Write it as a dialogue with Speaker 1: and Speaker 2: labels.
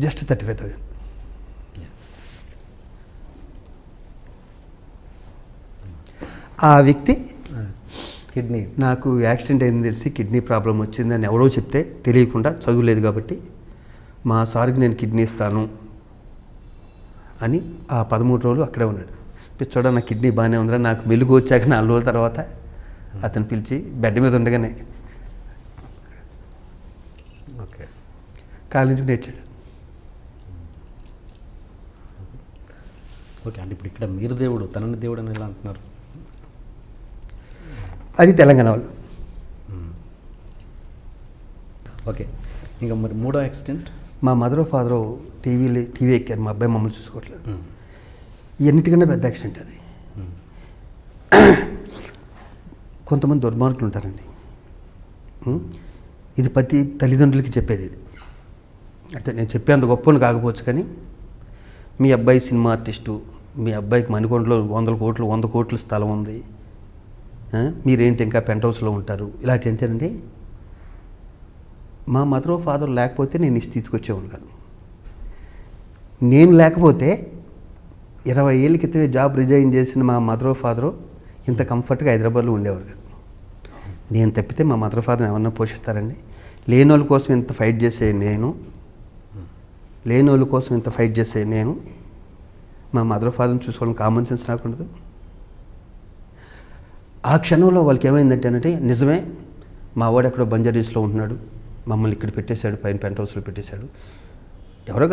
Speaker 1: Just 35,000. ఆ వ్యక్తి
Speaker 2: kidney
Speaker 1: నాకు యాక్సిడెంట్ అయింది తెలిసి కిడ్నీ ప్రాబ్లం వచ్చిందని ఎవరో చెప్తే తెలియకుండా, చదువులేదు కాబట్టి, మా సార్కి నేను కిడ్నీ ఇస్తాను అని ఆ 13 రోజులు అక్కడే ఉన్నాడు. పిచ్చోడా నా కిడ్నీ బాగానే ఉందిరా, నాకు వెలుగు వచ్చాక 4 రోజుల తర్వాత అతను పిలిచి బెడ్ మీద ఉండగానే
Speaker 2: ఓకే
Speaker 1: కాలేజీ నుంచి నేర్చాడు.
Speaker 2: ఓకే అంటే ఇప్పుడు ఇక్కడ మీరు దేవుడు, తనని దేవుడు అని ఎలా అంటున్నారు?
Speaker 1: అది తెలంగాణ వాళ్ళు.
Speaker 2: ఓకే, ఇంకా మరి మూడో యాక్సిడెంట్?
Speaker 1: మా మదర్ ఫాదరు టీవీ ఎక్కారు, మా అబ్బాయి మమ్మల్ని చూసుకోవట్లేదు. ఎన్నిటికన్నా పెద్ద యాక్సిడెంట్ అది. కొంతమంది దుర్మార్గులు ఉంటారండి. ఇది ప్రతి తల్లిదండ్రులకి చెప్పేది. ఇది అంటే నేను చెప్పేంత గొప్పని కాకపోవచ్చు, కానీ మీ అబ్బాయి సినిమా ఆర్టిస్టు, మీ అబ్బాయికి మణికొండలో 100 కోట్ల స్థలం ఉంది, మీరేంటి ఇంకా పెంట్ హౌస్లో ఉంటారు, ఇలాంటి ఏంటండి. మా మదర్ ఫాదర్ లేకపోతే నేను ఈ స్థితికి వచ్చేవాను కాదు. నేను లేకపోతే 20 ఏళ్ళ క్రితమే జాబ్ రిజైన్ చేసిన మా మదర్ ఫాదరు ఇంత కంఫర్ట్గా హైదరాబాద్లో ఉండేవారు కాదు. నేను తప్పితే మా మదర్ ఫాదర్ ఏమన్నా పోషిస్తారండి? లేని వాళ్ళ కోసం ఇంత ఫైట్ చేసే నేను మా మదర్ ఫాదర్ని చూసుకోవడం కామన్ సెన్స్ నాకు ఉండదు. ఆ క్షణంలో వాళ్ళకి ఏమైందంటే నిజమే, మా వాడు ఎక్కడో బంజారీస్లో ఉంటున్నాడు, మమ్మల్ని ఇక్కడ పెట్టేశాడు, పైన పెంట్ హౌస్లో పెట్టేశాడు, ఎవరో